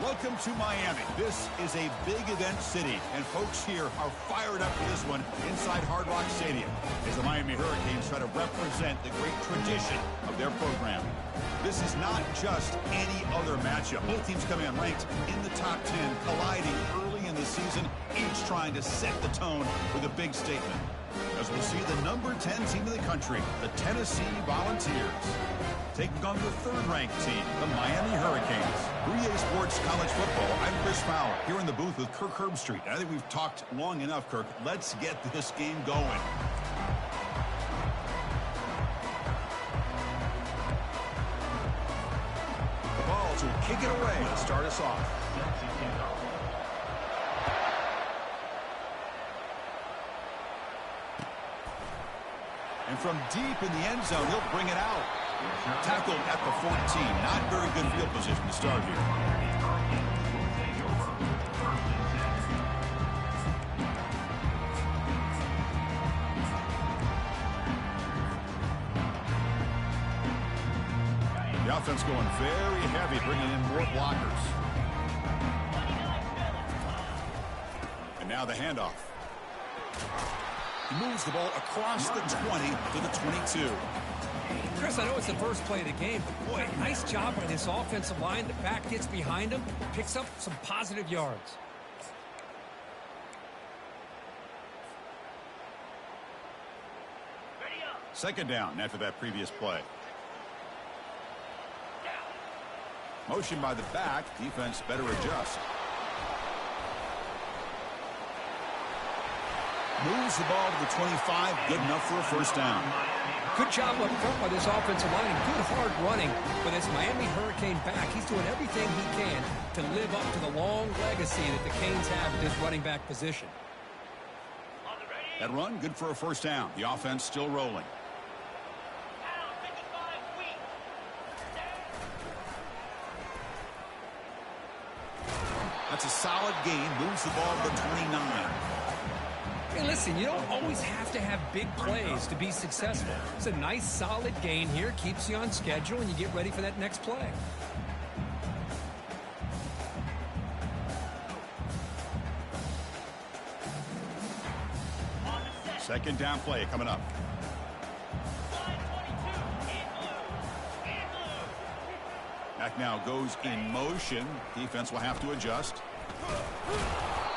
Welcome to Miami. This is a big event city, and folks here are fired up for this one inside Hard Rock Stadium as the Miami Hurricanes try to represent the great tradition of their program. This is not just any other matchup. Both teams coming in ranked in the top 10, colliding early in the season, each trying to set the tone with a big statement. As we'll see the number 10 team in the country, the Tennessee Volunteers, taking on the third-ranked team, the Miami Hurricanes. 3A Sports College Football, I'm Chris Fowler, here in the booth with Kirk Herbstreit. I think we've talked long enough, Kirk. Let's get this game going. The Vols will kick it away to start us off. And from deep in the end zone, he'll bring it out. Tackled at the 14. Not very good field position to start here. The offense going very heavy, bringing in more blockers. And now the handoff. He moves the ball across the 20 to the 22. Chris, I know it's the first play of the game, but boy, nice job by this offensive line. The back gets behind him, picks up some positive yards. Second down after that previous play. Motion by the back. Defense better adjust. Moves the ball to the 25. Good enough for a first down. Good job up front by this offensive line and good hard running for this Miami Hurricane back. He's doing everything he can to live up to the long legacy that the Canes have at this running back position. That run, good for a first down. The offense still rolling. That's a solid gain. Moves the ball to the 29. Hey, listen, you don't always have to have big plays to be successful. It's a nice, solid gain here. Keeps you on schedule, and you get ready for that next play. Second down play coming up. Back now goes in motion. Defense will have to adjust.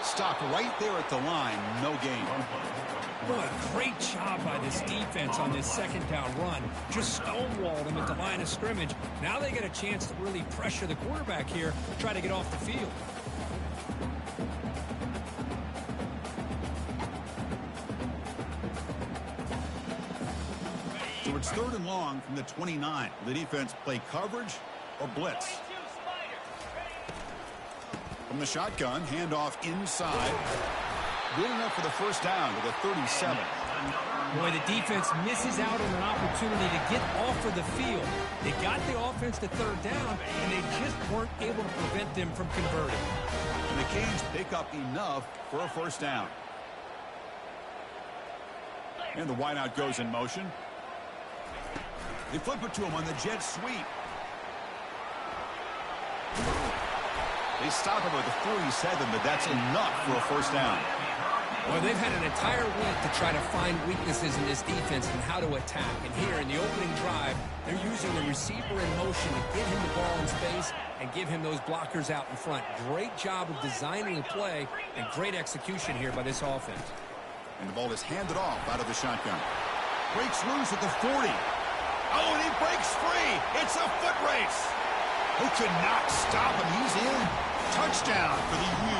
Stopped right there at the line. No gain. Boy, great job by this defense on this second down run. Just stonewalled him at the line of scrimmage. Now they get a chance to really pressure the quarterback here, try to get off the field. So it's third and long from the 29. The defense play coverage or blitz. From the shotgun, handoff inside. Good enough for the first down to the 37. Boy, the defense misses out on an opportunity to get off of the field. They got the offense to third down, and they just weren't able to prevent them from converting. And the Canes pick up enough for a first down. And the wideout goes in motion. They flip it to him on the jet sweep. They stop him at the 47, but that's enough for a first down. Well, they've had an entire week to try to find weaknesses in this defense and how to attack. And here in the opening drive, they're using the receiver in motion to get him the ball in space and give him those blockers out in front. Great job of designing the play and great execution here by this offense. And the ball is handed off out of the shotgun. Breaks loose at the 40. Oh, and he breaks free. It's a foot race. Who cannot stop him? He's in. Touchdown for the U.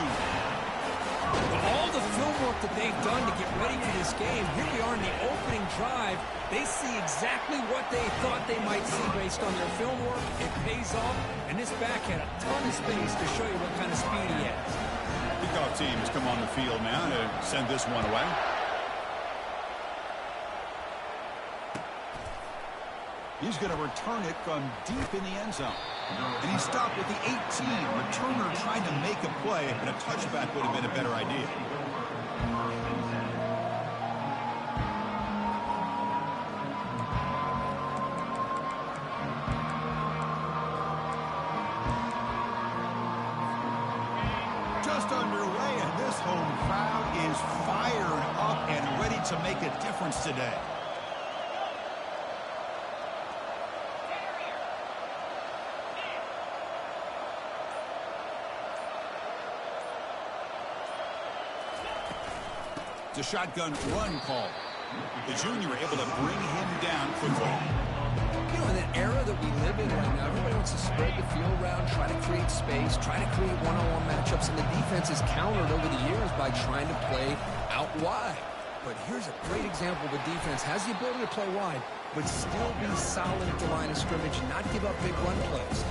All the film work that they've done to get ready for this game, here we are in the opening drive. They see exactly what they thought they might see based on their film work. It pays off, and this back had a ton of space to show you what kind of speed he has. Kickoff team has come on the field now to send this one away. He's going to return it from deep in the end zone. And he stopped with the 18. Returner trying to make a play, and a touchback would have been a better idea. This home crowd is fired up and ready to make a difference today. It's a shotgun run call. The junior able to bring him down quickly. You know, in an era that we live in right now, everybody wants to spread the field around, try to create space, try to create one-on-one matchups, and the defense is countered over the years by trying to play out wide. But here's a great example of a defense has the ability to play wide, but still be solid at the line of scrimmage and not give up big run plays.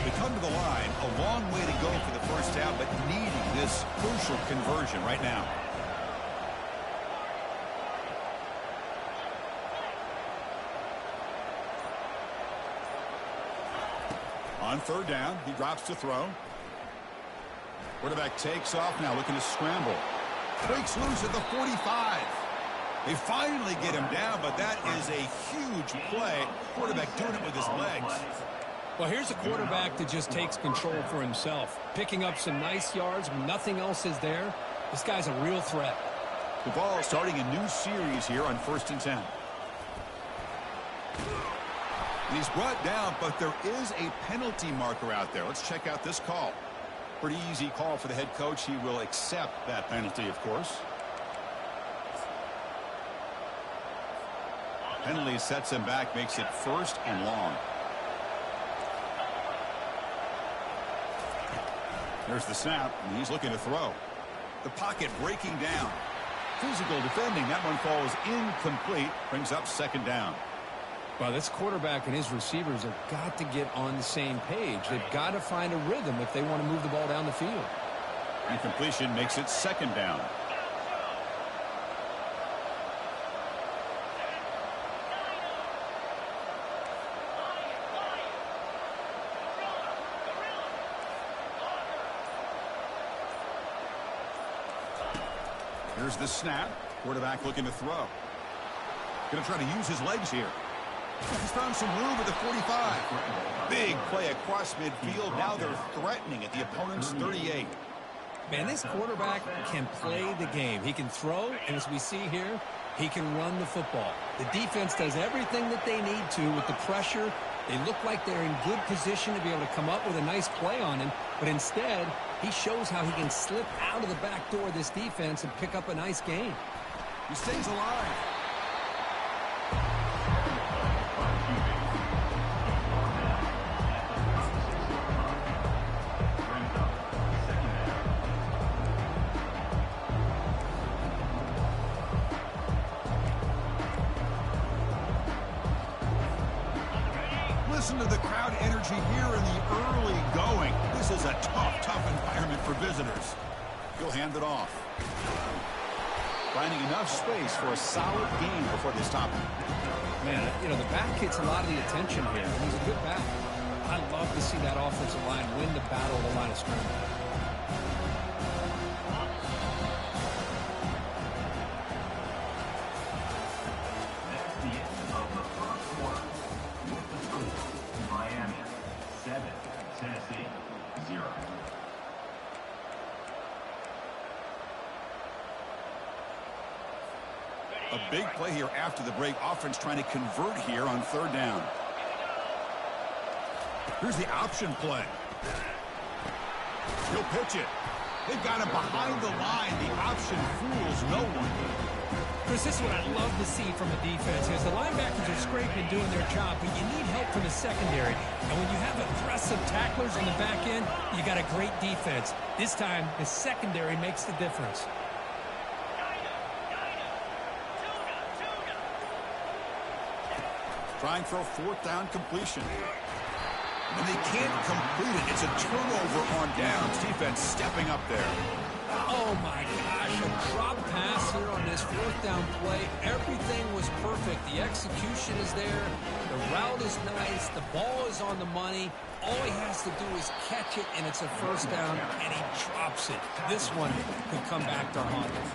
They come to the line, a long way to go for the first half, but needing this crucial conversion right now. On third down, he drops to throw. Quarterback takes off now, looking to scramble. Breaks loose at the 45. They finally get him down, but that is a huge play. Quarterback doing it with his legs. Well, here's a quarterback that just takes control for himself. Picking up some nice yards when nothing else is there. This guy's a real threat. The ball starting a new series here on 1st and 10. He's brought down, but there is a penalty marker out there. Let's check out this call. Pretty easy call for the head coach. He will accept that penalty, of course. Penalty sets him back, makes it 1st and long. There's the snap, and he's looking to throw. The pocket breaking down. Physical defending. That one falls incomplete. Brings up 2nd down. Well, this quarterback and his receivers have got to get on the same page. They've got to find a rhythm if they want to move the ball down the field. Incompletion makes it 2nd down. Here's the snap. Quarterback looking to throw. Going to try to use his legs here. He's found some room at the 45. Big play across midfield. Now they're threatening at the opponent's 38. Man, this quarterback can play the game. He can throw, and as we see here, he can run the football. The defense does everything that they need to with the pressure. They look like they're in good position to be able to come up with a nice play on him, but instead, he shows how he can slip out of the back door of this defense and pick up a nice gain. He stays alive. Listen to the crowd energy here in the early going. This is a tough environment for visitors. He'll hand it off. Finding enough space for a solid gain before they stop him. Man, you know, the back gets a lot of the attention here. He's a good back. I love to see that offensive line win the battle of the line of scrimmage. A big play here after the break. Offense trying to convert here on 3rd down. Here's the option play. He'll pitch it. They've got him behind the line. The option fools no one. Chris, this is what I love to see from a defense. Is the linebackers are scraping, doing their job, but you need help from the secondary. And when you have aggressive tacklers on the back end, you got a great defense. This time, the secondary makes the difference. Trying for a 4th down completion. And they can't complete it. It's a turnover on downs. Defense stepping up there. Oh, my gosh. A drop pass here on this 4th down play. Everything was perfect. The execution is there. The route is nice. The ball is on the money. All he has to do is catch it, and it's a 1st down, and he drops it. This one could come back to haunt him.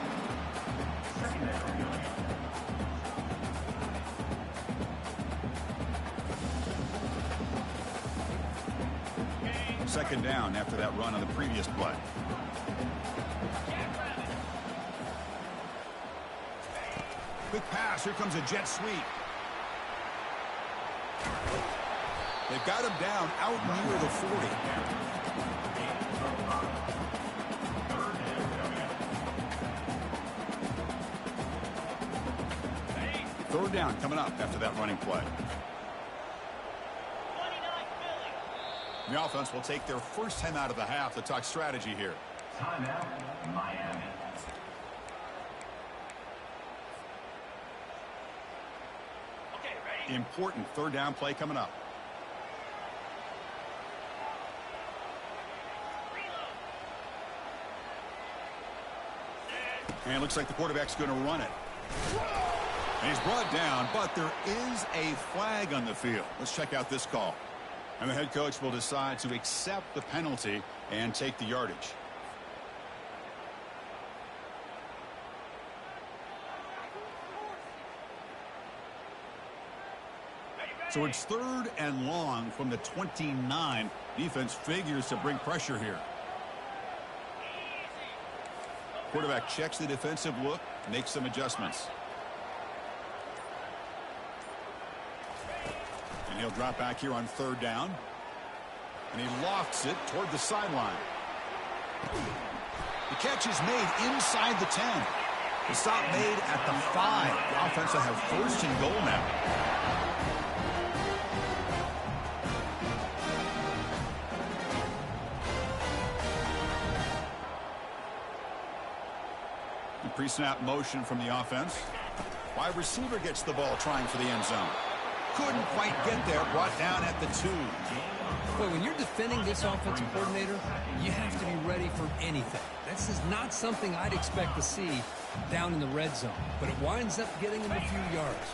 Second down after that run on the previous play. Quick pass. Here comes a jet sweep. They've got him down out near the 40. Third down coming up after that running play. The offense will take their first time out of the half to talk strategy here. Timeout, Miami. Okay, ready? Important third down play coming up. And it looks like the quarterback's going to run it. And he's brought down, but there is a flag on the field. Let's check out this call. And the head coach will decide to accept the penalty and take the yardage. So it's third and long from the 29. Defense figures to bring pressure here. Quarterback checks the defensive look, makes some adjustments. And he'll drop back here on third down. And he lofts it toward the sideline. The catch is made inside the 10. The stop made at the 5. The offense will have first and goal now. Pre-snap motion from the offense. Wide receiver gets the ball trying for the end zone. Couldn't quite get there. Brought down at the 2. Boy, when you're defending this offensive coordinator, you have to be ready for anything. This is not something I'd expect to see down in the red zone, but it winds up getting him a few yards.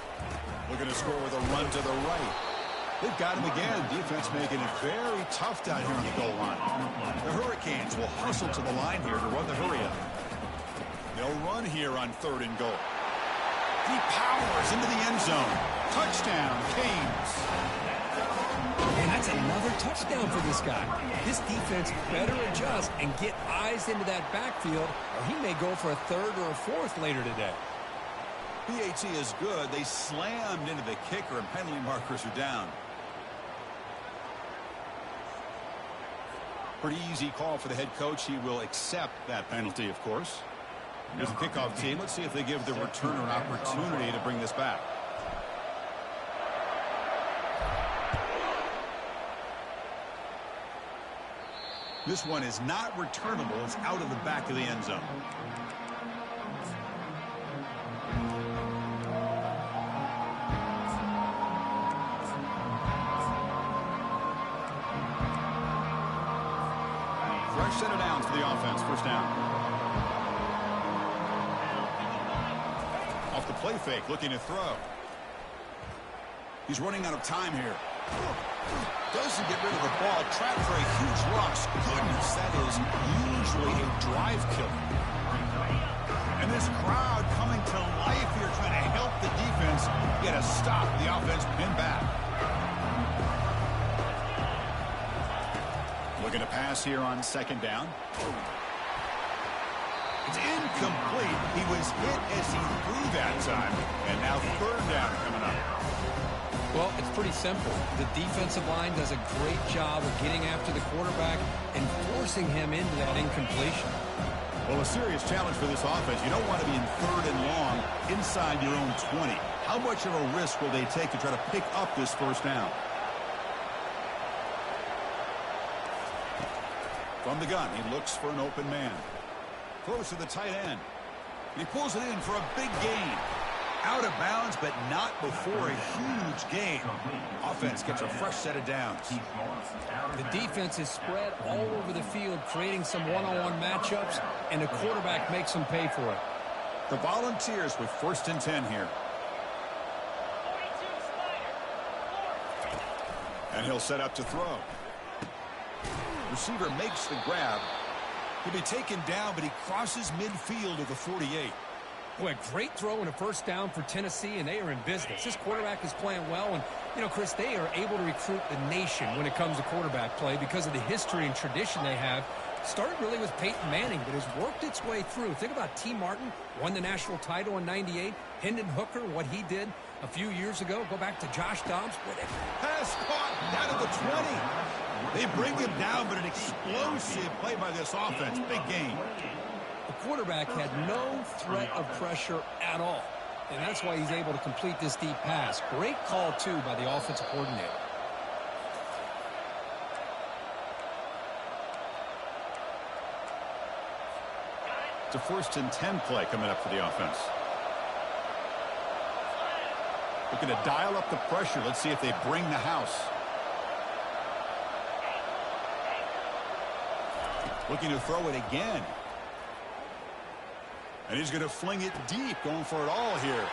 Looking to score with a run to the right. They've got him again. Defense making it very tough down here on the goal line. The Hurricanes will hustle to the line here to run the hurry up. They'll run here on third and goal. He powers into the end zone. Touchdown, Canes. And that's another touchdown for this guy. This defense better adjust and get eyes into that backfield, or he may go for a third or a fourth later today. PAT is good. They slammed into the kicker, and penalty markers are down. Pretty easy call for the head coach. He will accept that penalty, of course. Here's the kickoff team. Let's see if they give the returner an opportunity to bring this back. This one is not returnable. It's out of the back of the end zone. Fresh set of downs for the offense. First down. Off the play fake, looking to throw. He's running out of time here. Doesn't get rid of the ball. Trapped for a huge loss. Goodness, that is usually a drive killer. And this crowd coming to life here, trying to help the defense get a stop. The offense pinned back. Looking to pass here on second down. It's incomplete. He was hit as he threw that time. And now third down coming up. Well, it's pretty simple. The defensive line does a great job of getting after the quarterback and forcing him into that incompletion. Well, a serious challenge for this offense. You don't want to be in third and long inside your own 20. How much of a risk will they take to try to pick up this first down? From the gun, he looks for an open man. Throws to the tight end. And he pulls it in for a big gain. Out of bounds, but not before a huge gain. Offense gets a fresh set of downs. The defense is spread all over the field, creating some one-on-one matchups, and the quarterback makes them pay for it. The Volunteers with first and 10 here. And he'll set up to throw. Receiver makes the grab. He'll be taken down, but he crosses midfield of the 48. Boy, a great throw and a first down for Tennessee, and they are in business. This quarterback is playing well, and, you know, Chris, they are able to recruit the nation when it comes to quarterback play because of the history and tradition they have. Started really with Peyton Manning, but has worked its way through. Think about T. Martin, won the national title in '98. Hendon Hooker, what he did a few years ago. Go back to Josh Dobbs. Pass caught down at the 20. They bring him down, but an explosive play by this offense. Big gain. The quarterback had no threat of pressure at all, and that's why he's able to complete this deep pass. Great call, too, by the offensive coordinator. It's a 1st and 10 play coming up for the offense. Looking to dial up the pressure. Let's see if they bring the house. Looking to throw it again. And he's going to fling it deep, going for it all here.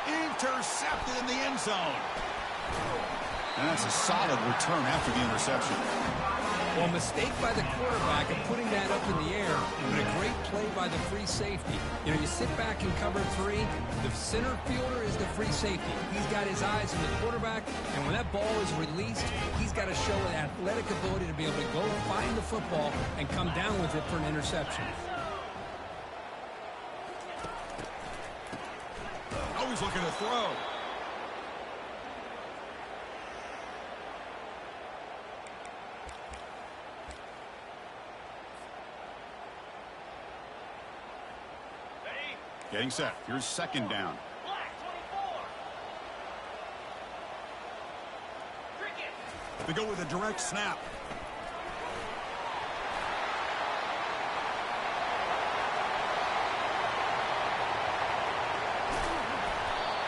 Intercepted in the end zone. And that's a solid return after the interception. Well, mistake by the quarterback of putting that up in the air, but a great play by the free safety. You know, you sit back in cover 3, the center fielder is the free safety. He's got his eyes on the quarterback, and when that ball is released, he's got to show an athletic ability to be able to go find the football and come down with it for an interception. Always looking to throw. Getting set. Here's 2nd down. They go with a direct snap.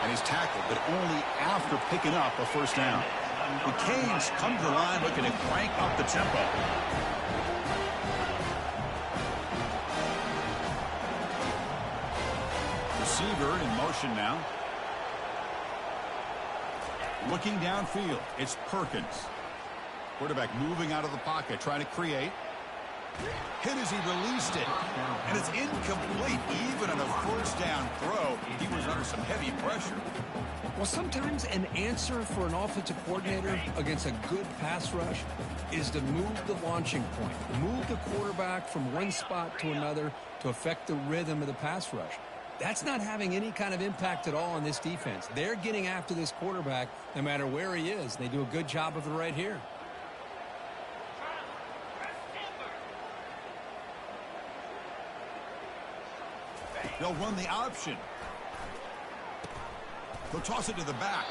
And he's tackled, but only after picking up a 1st down. The Canes come to the line looking to crank up the tempo. Receiver in motion now. Looking downfield, it's Perkins. Quarterback moving out of the pocket, trying to create. Hit as he released it. And it's incomplete. Even on a 1st down throw, he was under some heavy pressure. Well, sometimes an answer for an offensive coordinator against a good pass rush is to move the launching point. Move the quarterback from one spot to another to affect the rhythm of the pass rush. That's not having any kind of impact at all on this defense. They're getting after this quarterback no matter where he is. They do a good job of it right here. They'll run the option. They'll toss it to the back.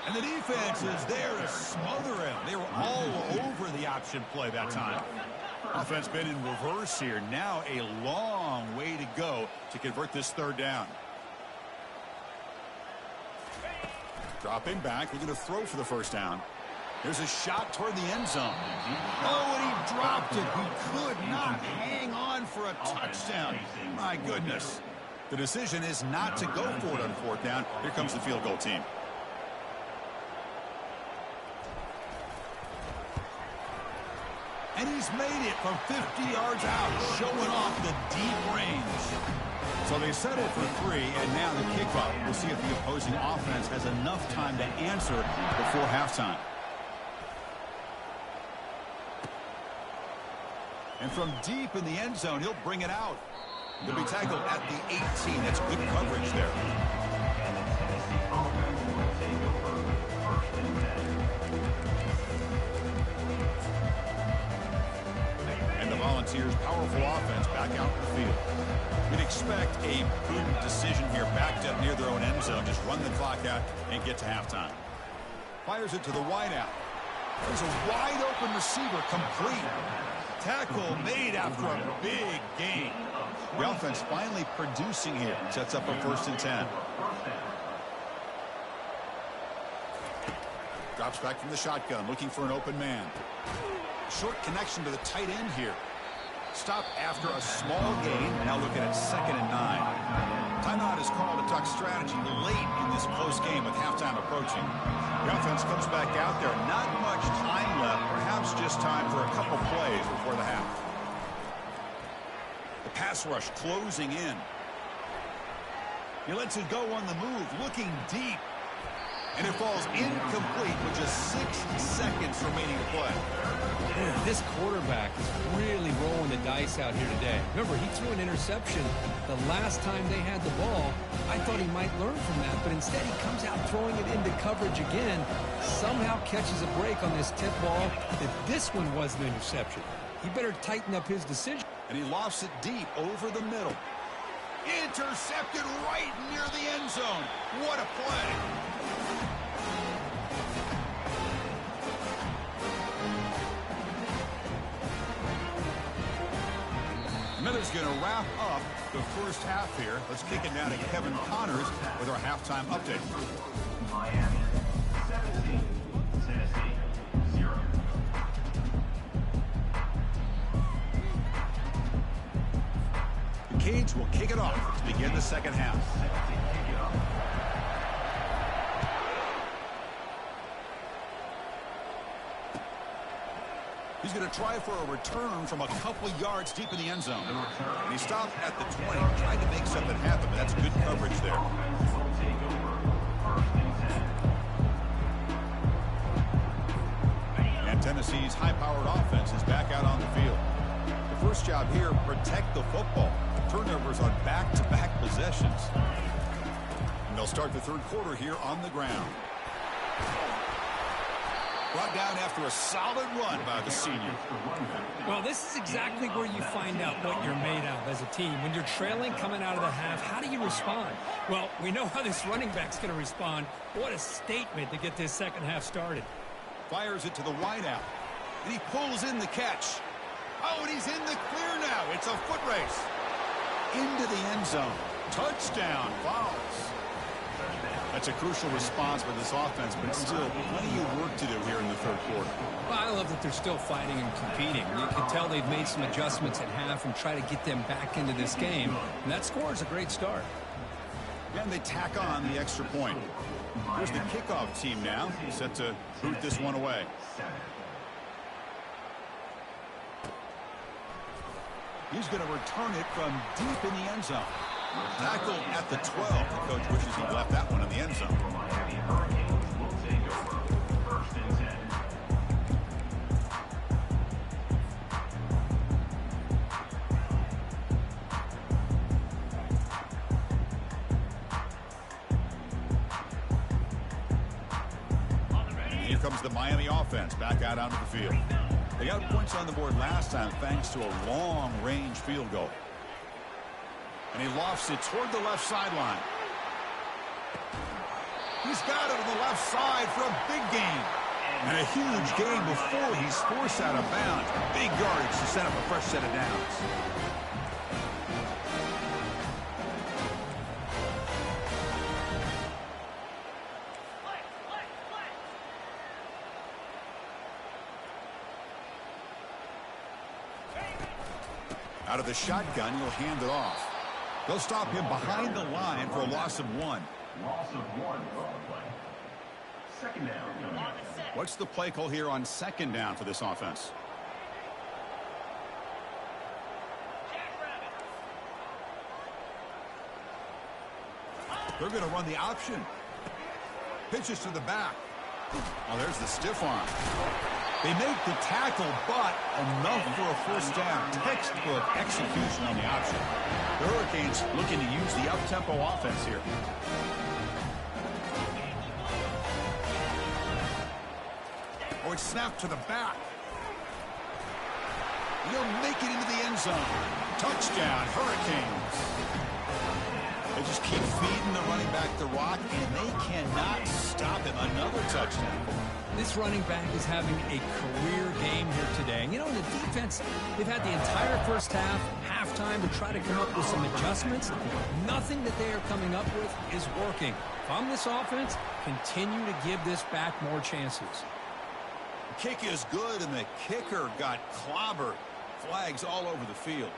And the defense is there to smother him. They were all over the option play that time. Offense been in reverse here. Now a long way to go to convert this 3rd down. Dropping back. We're going to throw for the 1st down. There's a shot toward the end zone. Oh, and he dropped it. He could not hang on for a touchdown. My goodness. The decision is not to go for it on 4th down. Here comes the field goal team. And he's made it from 50 yards out, showing off the deep range. So they set it for 3, and now the kickoff. We'll see if the opposing offense has enough time to answer before halftime. And from deep in the end zone, he'll bring it out. He'll be tackled at the 18. That's good coverage there. And the Volunteers' powerful offense back out in the field. We'd expect a prudent decision here, backed up near their own end zone. Just run the clock out and get to halftime. Fires it to the wideout. There's a wide open receiver, complete. Tackle made after a big gain. The offense finally producing here. Sets up a 1st and 10. Drops back from the shotgun, looking for an open man. Short connection to the tight end here. Stop after a small gain. Now looking at 2nd and 9. Timeout is called to talk strategy late in this close game with halftime approaching. The offense comes back out there. Not much time left. Perhaps just time for a couple plays before the half. The pass rush closing in. He lets it go on the move, looking deep. And it falls incomplete with just 6 seconds remaining to play. Man, this quarterback is really rolling the dice out here today. Remember, he threw an interception the last time they had the ball. I thought he might learn from that, but instead he comes out throwing it into coverage again. Somehow catches a break on this tip ball that this one was an interception. He better tighten up his decision. And he lofts it deep over the middle. Intercepted right near the end zone. What a play. Miller's going to wrap up the first half here. Let's kick it down to Kevin Connors with our halftime update. Miami 17, Tennessee 0. The Canes will kick it off to begin the second half. He's going to try for a return from a couple yards deep in the end zone. And he stopped at the 20, trying to make something happen, but that's good coverage there. And Tennessee's high-powered offense is back out on the field. The first job here, protect the football. Turnovers on back-to-back possessions. And they'll start the third quarter here on the ground. Brought down after a solid run by the senior. Well, this is exactly where you find out what you're made of as a team. When you're trailing coming out of the half, how do you respond? Well, we know how this running back's going to respond. What a statement to get this second half started. Fires it to the wideout. And he pulls in the catch. Oh, and he's in the clear now. It's a foot race. Into the end zone. Touchdown. Fouls. That's a crucial response by this offense, but still plenty of work to do here in the third quarter. Well, I love that they're still fighting and competing. You can tell they've made some adjustments at half and try to get them back into this game. And that score is a great start. And they tack on the extra point. Here's the kickoff team now, set to boot this one away. He's going to return it from deep in the end zone. Tackled at the 12. The coach wishes he left that one in the end zone. Miami Hurricanes will take over 1st and 10. Here comes the Miami offense back out onto the field. They got points on the board last time thanks to a long-range field goal. And he lofts it toward the left sideline. He's got it on the left side for a big gain. And a huge gain before he's forced out of bounds. Big yardage to set up a fresh set of downs. Out of the shotgun, he'll hand it off. They'll stop him behind the line for a loss of 1. Loss of 1 on the play. Second down. What's the play call here on second down for this offense? They're going to run the option. Pitches to the back. Oh, there's the stiff arm. They make the tackle, but enough for a first down. Textbook execution on the option. The Hurricanes looking to use the up-tempo offense here. Oh, it's snapped to the back. He'll make it into the end zone. Touchdown, Hurricanes. They just keep feeding the running back the rock, and they cannot stop him. Another touchdown. This running back is having a career game here today. And, you know, in the defense, they've had the entire first half, halftime, to try to come up with some adjustments. Nothing that they are coming up with is working. From this offense, continue to give this back more chances. The kick is good, and the kicker got clobbered. Flags all over the field.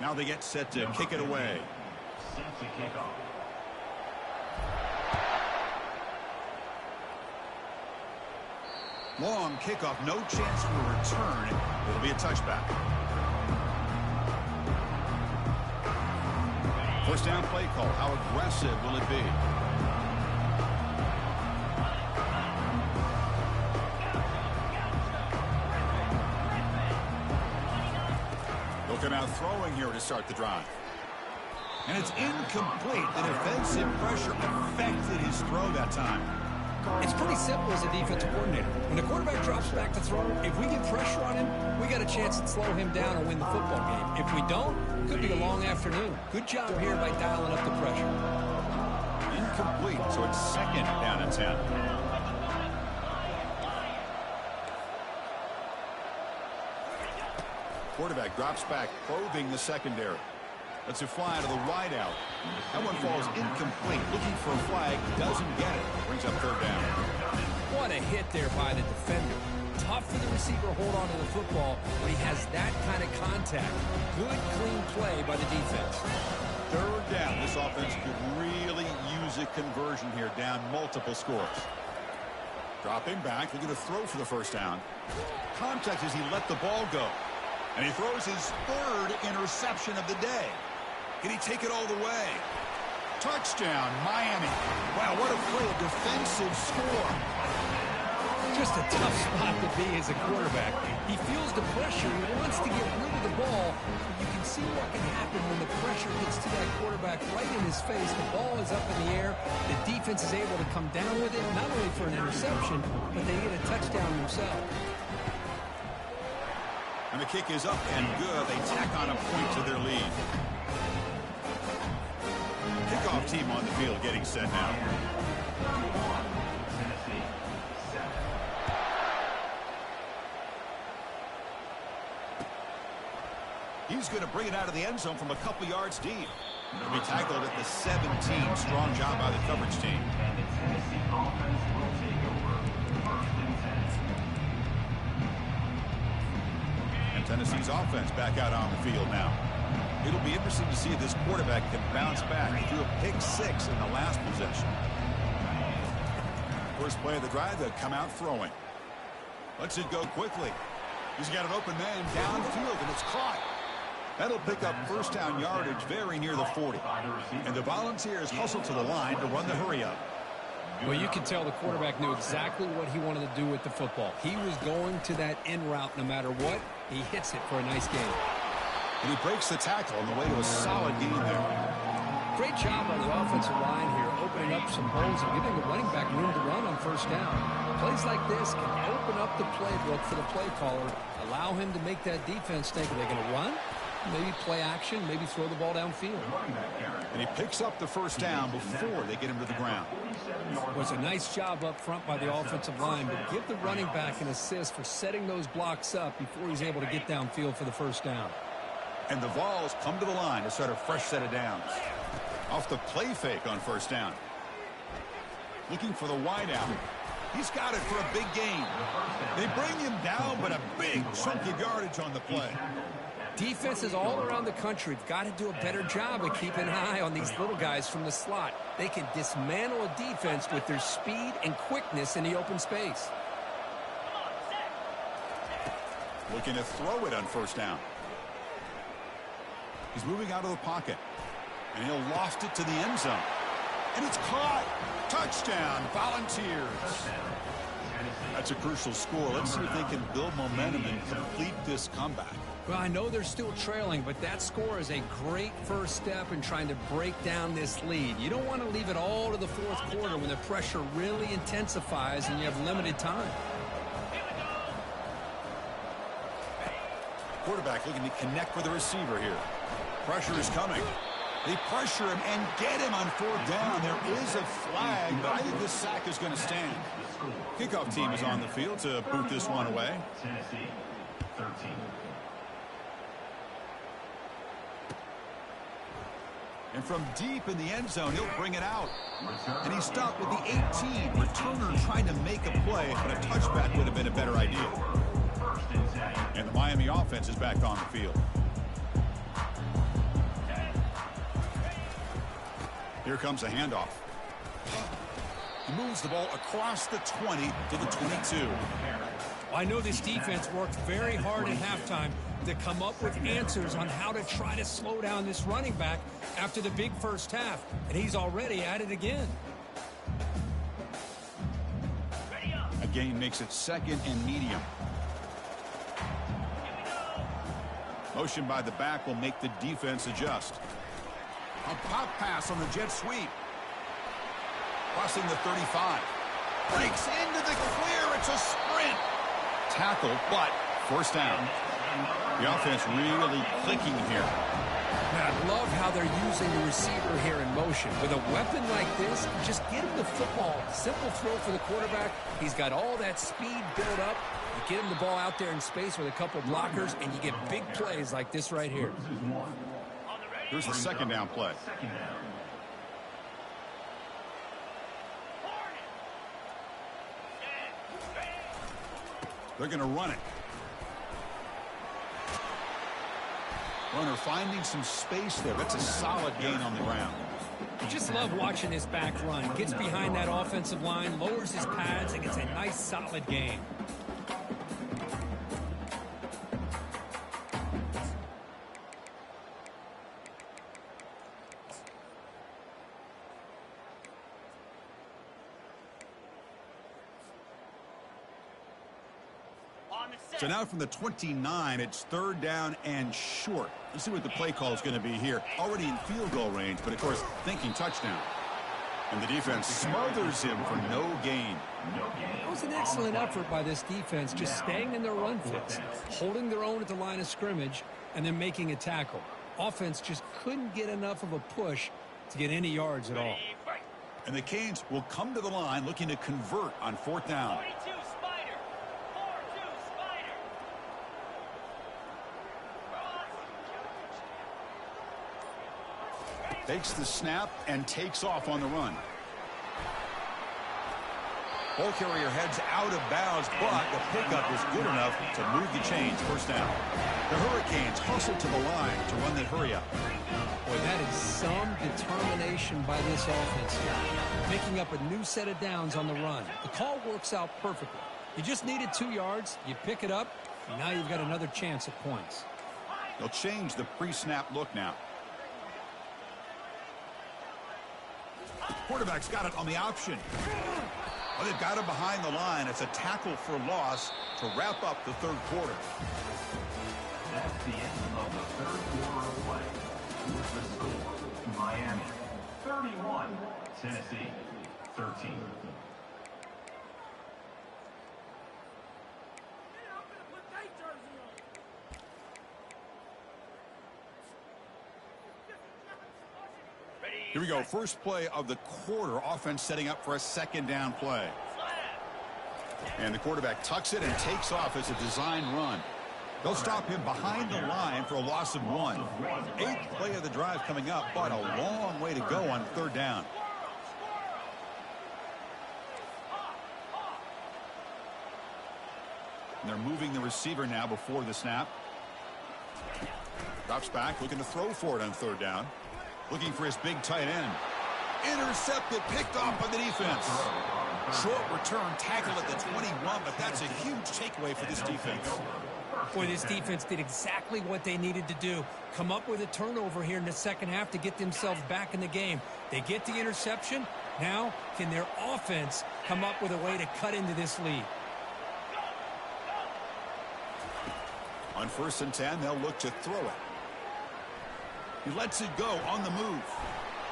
Now they get set to kick it away. Set to kick off. Long kickoff, no chance for a return. It'll be a touchback. First down play call. How aggressive will it be? He'll come out throwing here to start the drive. And it's incomplete. The defensive pressure affected his throw that time. It's pretty simple as a defensive coordinator. When the quarterback drops back to throw, if we get pressure on him, we got a chance to slow him down or win the football game. If we don't, it could be a long afternoon. Good job here by dialing up the pressure. Incomplete, so it's second down and 10. Quarterback drops back, probing the secondary. Lets it fly to the wide out. That one falls incomplete. Looking for a flag, doesn't get it. Brings up third down. What a hit there by the defender. Tough for the receiver to hold on to the football when he has that kind of contact. Good, clean play by the defense. Third down. This offense could really use a conversion here, down multiple scores. Dropping back, looking to throw for the first down. Context as he let the ball go. And he throws his third interception of the day. Can he take it all the way? Touchdown, Miami. Wow, what a play, a defensive score. Just a tough spot to be as a quarterback. He feels the pressure. He wants to get rid of the ball. You can see what can happen when the pressure gets to that quarterback right in his face. The ball is up in the air. The defense is able to come down with it, not only for an interception, but they get a touchdown themselves. And the kick is up and good. They tack on a point to their lead. Kickoff team on the field getting set now. He's going to bring it out of the end zone from a couple yards deep. He'll be tackled at the 17. Strong job by the coverage team. And Tennessee's offense back out on the field now. It'll be interesting to see if this quarterback can bounce back. He threw a pick 6 in the last possession. First play of the drive, they'll come out throwing. Lets it go quickly. He's got an open man downfield, and it's caught. That'll pick up first down yardage very near the 40. And the Volunteers hustle to the line to run the hurry-up. Well, you can tell the quarterback knew exactly what he wanted to do with the football. He was going to that end route no matter what. He hits it for a nice gain. And he breaks the tackle on the way to a solid gain there. Great job on the offensive line here, opening up some holes and giving the running back room to run on first down. Plays like this can open up the playbook for the play caller, allow him to make that defense think, are they going to run? Maybe play action, maybe throw the ball downfield. And he picks up the first down before they get him to the ground. It was a nice job up front by the offensive line, but give the running back an assist for setting those blocks up before he's able to get downfield for the first down. And the Vols come to the line to start a fresh set of downs. Off the play fake on first down. Looking for the wide out. He's got it for a big gain. They bring him down, but a big chunk of yardage on the play. Defenses all around the country have got to do a better job of keeping an eye on these little guys from the slot. They can dismantle a defense with their speed and quickness in the open space. Looking to throw it on first down. He's moving out of the pocket. And he'll loft it to the end zone. And it's caught. Touchdown, Volunteers. That's a crucial score. Let's see if they can build momentum and complete this comeback. Well, I know they're still trailing, but that score is a great first step in trying to break down this lead. You don't want to leave it all to the fourth quarter when the pressure really intensifies and you have limited time. Quarterback looking to connect with the receiver here. Pressure is coming. They pressure him and get him on fourth down. There is a flag, but I think this sack is going to stand. Kickoff team is on the field to boot this one away. Tennessee, 13. And from deep in the end zone, he'll bring it out. And he's stopped with the 18. Returner trying to make a play, but a touchback would have been a better idea. And the Miami offense is back on the field. Here comes a handoff. He moves the ball across the 20 to the 22. I know this defense worked very hard at halftime to come up with answers on how to try to slow down this running back after the big first half. And he's already at it again. A gain makes it 2nd and medium. Motion by the back will make the defense adjust. A pop pass on the jet sweep. Crossing the 35. Breaks into the clear. It's a sprint. Tackle, but first down. The offense really clicking here. Man, I love how they're using the receiver here in motion. With a weapon like this, just get him the football. Simple throw for the quarterback. He's got all that speed built up. You get him the ball out there in space with a couple blockers, and you get big plays like this right here. Here's the 2nd down play. They're going to run it. Runner finding some space there. That's a solid gain on the ground. I just love watching this back run. Gets behind that offensive line, lowers his pads, and gets a nice solid gain. So now from the 29, it's 3rd down and short. Let's see what the play call is going to be here. Already in field goal range, but of course thinking touchdown. And the defense smothers him for no gain. It was an excellent effort by this defense, just staying in their run fits, holding their own at the line of scrimmage, and then making a tackle. Offense just couldn't get enough of a push to get any yards at all. And the Canes will come to the line looking to convert on 4th down. Takes the snap and takes off on the run. Ball carrier heads out of bounds, but the pickup is good enough to move the chains. First down. The Hurricanes hustle to the line to run the hurry up. Boy, that is some determination by this offense here. Picking up a new set of downs on the run. The call works out perfectly. You just needed 2 yards. You pick it up, and now you've got another chance at points. They'll change the pre-snap look now. Quarterback's got it on the option. Well, they've got him behind the line. It's a tackle for loss to wrap up the 3rd quarter. That's the end of the 3rd quarter of play. With the score, Miami 31, Tennessee 13. Here we go. First play of the quarter. Offense setting up for a 2nd down play. And the quarterback tucks it and takes off as a design run. They'll stop him behind the line for a loss of 1. 8th play of the drive coming up, but a long way to go on 3rd down. And they're moving the receiver now before the snap. Drops back, looking to throw for it on 3rd down. Looking for his big tight end. Intercepted, picked off by the defense. Short return, tackle at the 21, but that's a huge takeaway for this defense. Boy, this defense did exactly what they needed to do. Come up with a turnover here in the 2nd half to get themselves back in the game. They get the interception. Now, can their offense come up with a way to cut into this lead? On 1st and 10, they'll look to throw it. He lets it go on the move.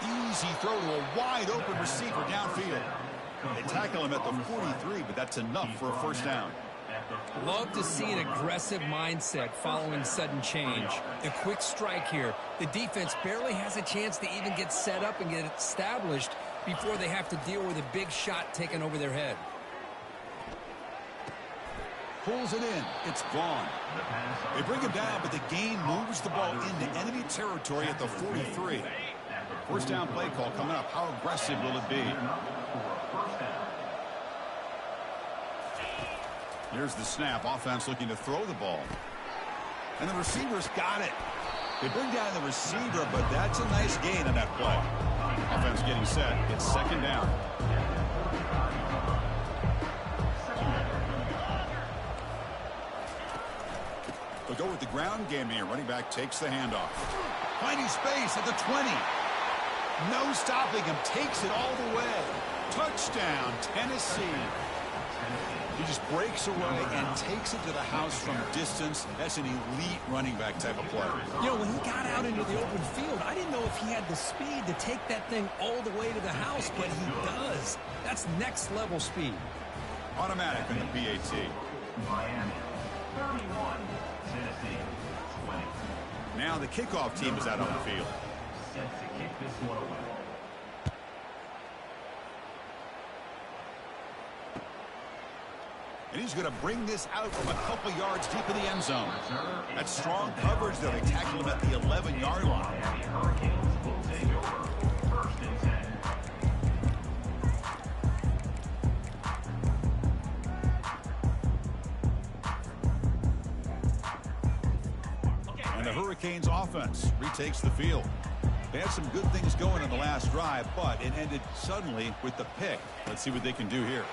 Easy throw to a wide-open receiver downfield. They tackle him at the 43, but that's enough for a first down. Love to see an aggressive mindset following sudden change. The quick strike here. The defense barely has a chance to even get set up and get established before they have to deal with a big shot taken over their head. Pulls it in. It's gone. They bring him down, but the game moves the ball into enemy territory at the 43. First down play call coming up. How aggressive will it be? Here's the snap. Offense looking to throw the ball. And the receiver's got it. They bring down the receiver, but that's a nice gain on that play. Offense getting set. It's 2nd down. They'll go with the ground game here. Running back takes the handoff. Finding space at the 20. No stopping him. Takes it all the way. Touchdown, Tennessee. He just breaks away and takes it to the house from distance. That's an elite running back type of play. You know, when he got out into the open field, I didn't know if he had the speed to take that thing all the way to the house, but he does. That's next level speed. Automatic in the PAT. Miami 31, Tennessee 20. Now the kickoff team is out on the field. Set to kick this one away. And he's going to bring this out from a couple yards deep in the end zone. That's strong coverage, though. They tackle him at the 11-yard line. Miami Hurricanes will take over. 1st and 10. And the Hurricanes offense retakes the field. They had some good things going on the last drive, but it ended suddenly with the pick. Let's see what they can do here.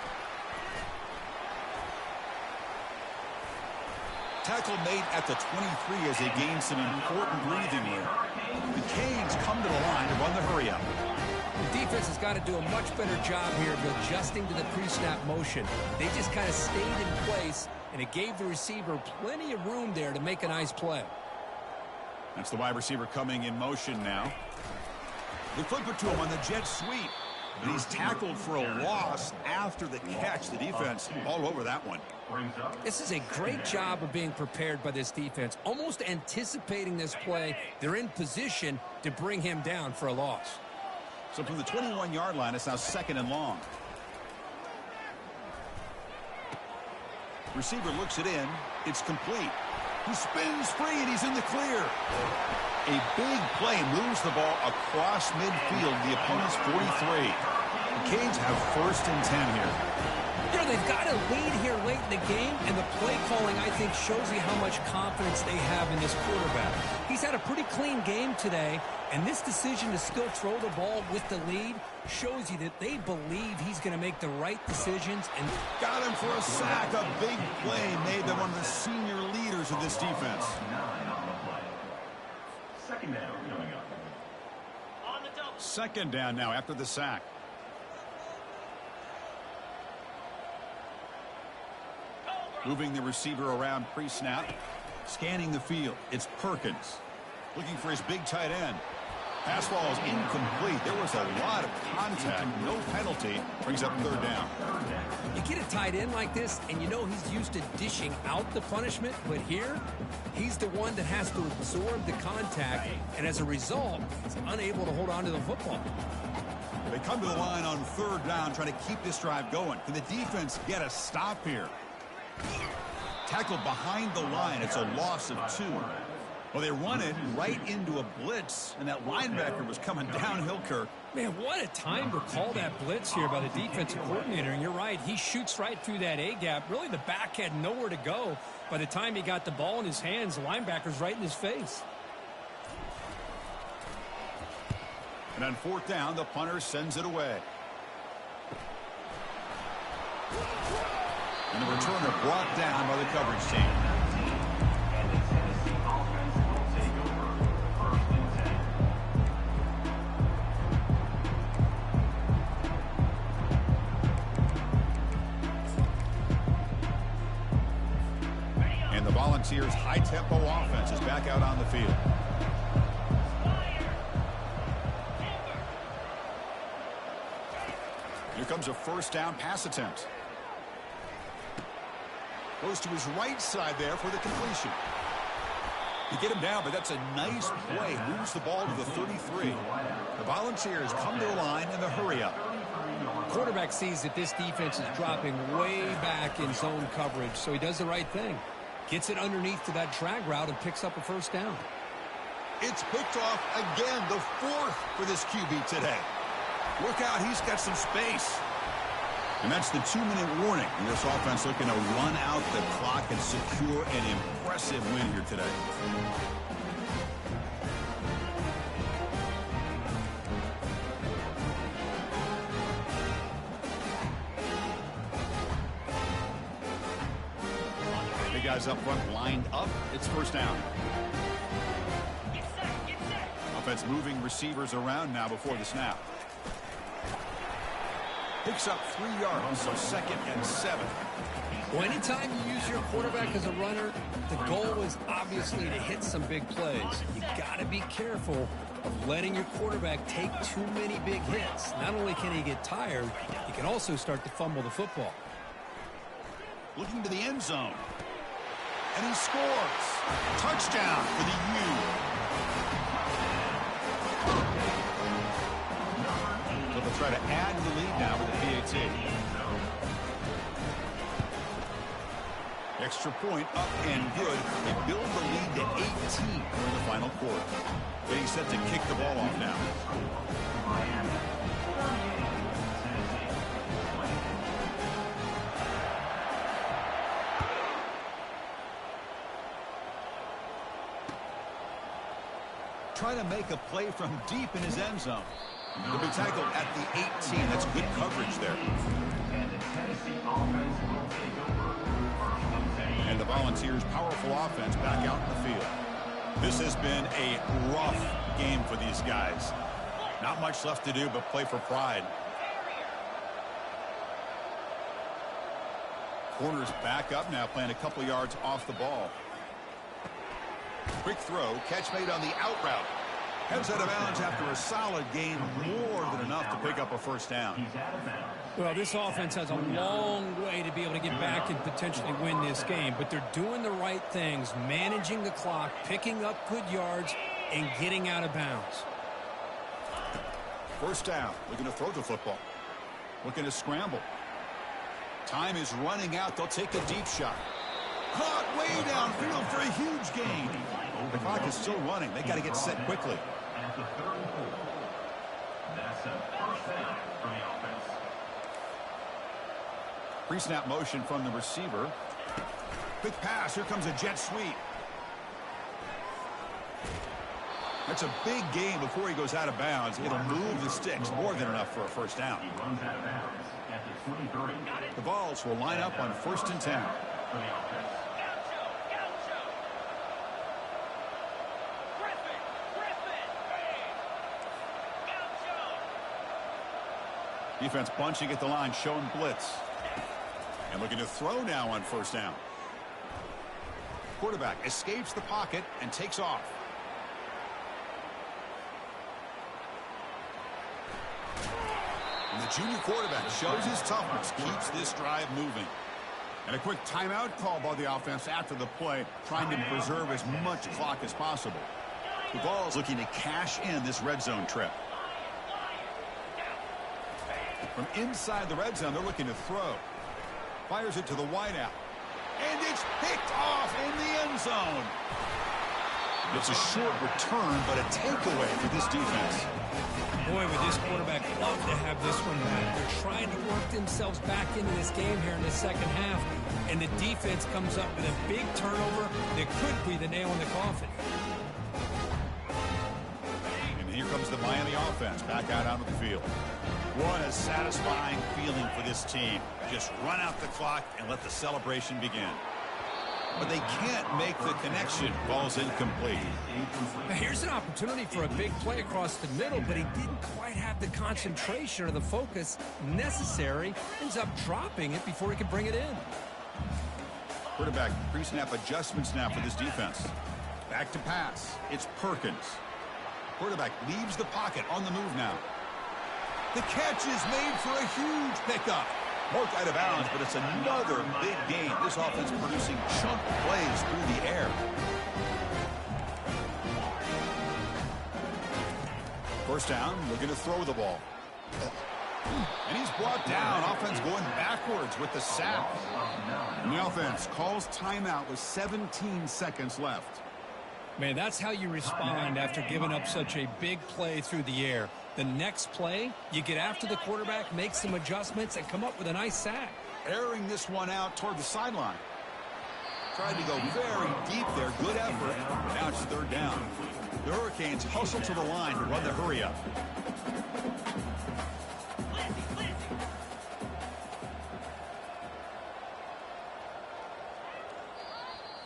Tackle made at the 23 as they gain some important breathing room. The Canes come to the line to run the hurry-up. The defense has got to do a much better job here of adjusting to the pre-snap motion. They just kind of stayed in place, and it gave the receiver plenty of room there to make a nice play. That's the wide receiver coming in motion now. They flip it to him on the jet sweep. And he's tackled for a loss after the catch. The defense all over that one. This is a great job of being prepared by this defense. Almost anticipating this play, they're in position to bring him down for a loss. So from the 21-yard line, it's now 2nd and long. Receiver looks it in. It's complete. He spins free, and he's in the clear. A big play moves the ball across midfield, the opponent's 43. The Canes have 1st and 10 here. You know, they've got a lead here late in the game, and the play calling, I think, shows you how much confidence they have in this quarterback. He's had a pretty clean game today, and this decision to still throw the ball with the lead shows you that they believe he's going to make the right decisions. And got him for a sack. A big play made by one of the senior leaders of this defense. 2nd down coming up. 2nd down now after the sack. Moving the receiver around pre-snap. Scanning the field. It's Perkins. Looking for his big tight end. Pass ball is incomplete. There was a lot of contact. No penalty. Brings up 3rd down. you get a tight end like this, and you know he's used to dishing out the punishment, but here, he's the one that has to absorb the contact, and as a result, he's unable to hold on to the football. They come to the line on 3rd down, trying to keep this drive going. Can the defense get a stop here? Tackled behind the line. It's a loss of 2. Well, they run it right into a blitz, and that linebacker was coming downhill, Kirk. Man, what a time to call that blitz here by the defensive coordinator. And you're right, he shoots right through that A-gap. Really, the back had nowhere to go. By the time he got the ball in his hands, the linebacker's right in his face. And on 4th down, the punter sends it away. And the returner brought down by the coverage team. And the Tennessee offense will take over 1st and 10. And the Volunteers' high-tempo offense is back out on the field. Here comes a 1st down pass attempt. Goes to his right side there for the completion. You get him down, but that's a nice play. Moves the ball to the 33. The Volunteers come to the line in the hurry-up. Quarterback sees that this defense is dropping way back in zone coverage, so he does the right thing. Gets it underneath to that drag route and picks up a 1st down. It's picked off again, the 4th for this QB today. Look out, he's got some space. And that's the 2-minute warning. And this offense looking to run out the clock and secure an impressive win here today. They The guys up front lined up. It's first down. Offense moving receivers around now before the snap. Picks up 3 yards, so 2nd and 7. Well, anytime you use your quarterback as a runner, the goal is obviously to hit some big plays. You got to be careful of letting your quarterback take too many big hits. Not only can he get tired, he can also start to fumble the football. Looking to the end zone. And he scores. Touchdown for the U. So they'll try to add to the lead now with the PAT. Extra point up and good. They build the lead to 18 in the final quarter. Getting set to kick the ball off now. Trying to make a play from deep in his end zone. He'll be tackled at the 18. That's good coverage there. And the Volunteers' powerful offense back out in the field. This has been a rough game for these guys. Not much left to do but play for pride. Corners back up now, playing a couple yards off the ball. Quick throw, catch made on the out route. Heads out of bounds after a solid gain, more than enough to pick up a first down. Well, this offense has a long way to be able to get back and potentially win this game, but they're doing the right things, managing the clock, picking up good yards, and getting out of bounds. First down, looking to throw the football. Looking to scramble. Time is running out. They'll take a deep shot. Caught way downfield for a huge gain. The clock is still running. They got to get set quickly. At the 34. That's a first down for the offense. Pre-snap motion from the receiver. Quick pass. Here comes a jet sweep. That's a big gain before he goes out of bounds. It'll move the sticks more than enough for a first down. He runs out of bounds at the 23. The Vols will line up on 1st and 10. For the offense. Defense bunching at the line, showing blitz. And looking to throw now on first down. Quarterback escapes the pocket and takes off. And the junior quarterback shows his toughness, keeps this drive moving. And a quick timeout call by the offense after the play, trying to preserve as much clock as possible. The Vols looking to cash in this red zone trip. From inside the red zone, they're looking to throw. Fires it to the wideout. And it's picked off in the end zone. It's a short return, but a takeaway for this defense. Boy, would this quarterback love to have this one back. They're trying to work themselves back into this game here in the second half, and the defense comes up with a big turnover that could be the nail in the coffin. And here comes the Miami offense back out onto the field. What a satisfying feeling for this team. Just run out the clock and let the celebration begin. But they can't make the connection. Ball's incomplete. Now here's an opportunity for a big play across the middle, but he didn't quite have the concentration or the focus necessary. Ends up dropping it before he could bring it in. Quarterback pre-snap adjustments now for this defense. Back to pass. It's Perkins. Quarterback leaves the pocket on the move now. The catch is made for a huge pickup. Marked out of bounds, but it's another big game. This offense producing chunk plays through the air. First down, looking to throw the ball. And he's brought down. Offense going backwards with the sack. And the offense calls timeout with 17 seconds left. Man, that's how you respond after giving up such a big play through the air. The next play, you get after the quarterback, make some adjustments, and come up with a nice sack. Airing this one out toward the sideline. Tried to go very deep there. Good effort. Now it's third down. The Hurricanes hustle to the line to run the hurry up.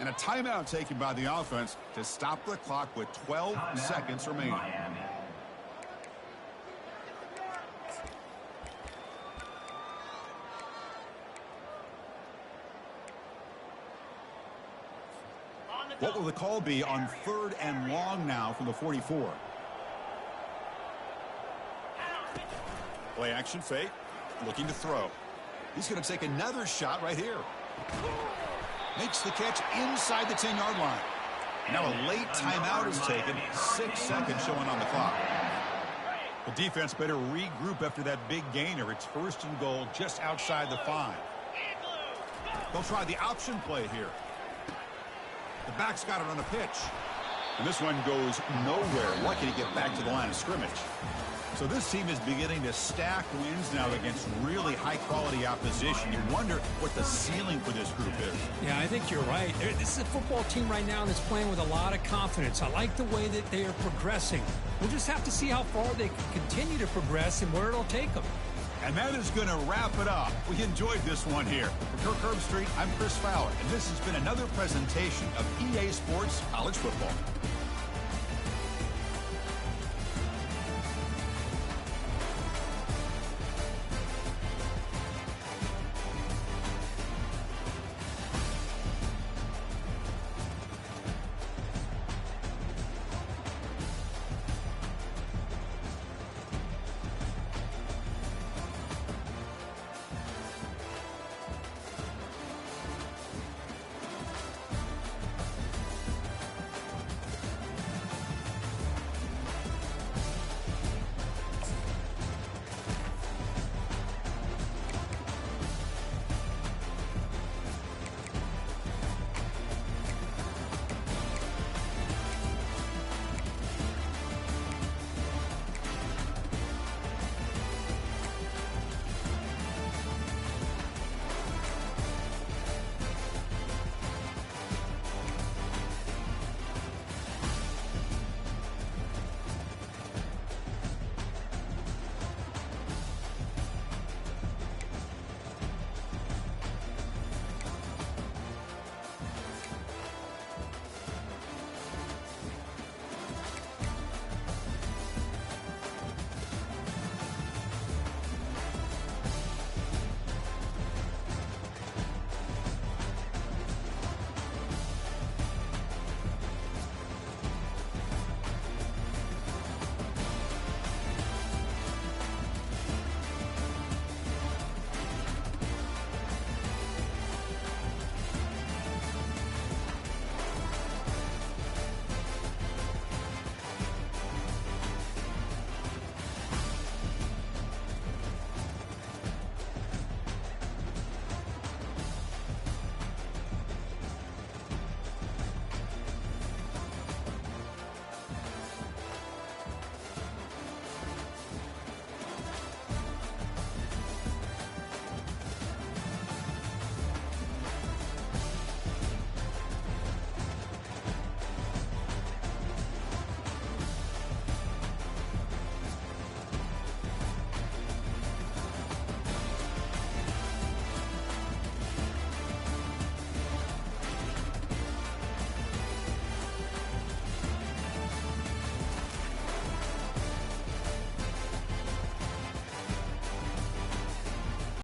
And a timeout taken by the offense to stop the clock with 12 seconds remaining. Miami. What will the call be on 3rd and long now from the 44? Play action fake, looking to throw. He's going to take another shot right here. Makes the catch inside the 10-yard line. Now a late timeout is taken, 6 seconds showing on the clock. The defense better regroup after that big gainer. It's 1st and goal just outside the 5. They'll try the option play here. The back's got it on the pitch. And this one goes nowhere. Lucky to get back to the line of scrimmage. So this team is beginning to stack wins now against really high-quality opposition. You wonder what the ceiling for this group is. Yeah, I think you're right. This is a football team right now that's playing with a lot of confidence. I like the way that they are progressing. We'll just have to see how far they can continue to progress and where it'll take them. And that is going to wrap it up. We enjoyed this one here. For Kirk Herbstreit, I'm Chris Fowler, and this has been another presentation of EA Sports College Football.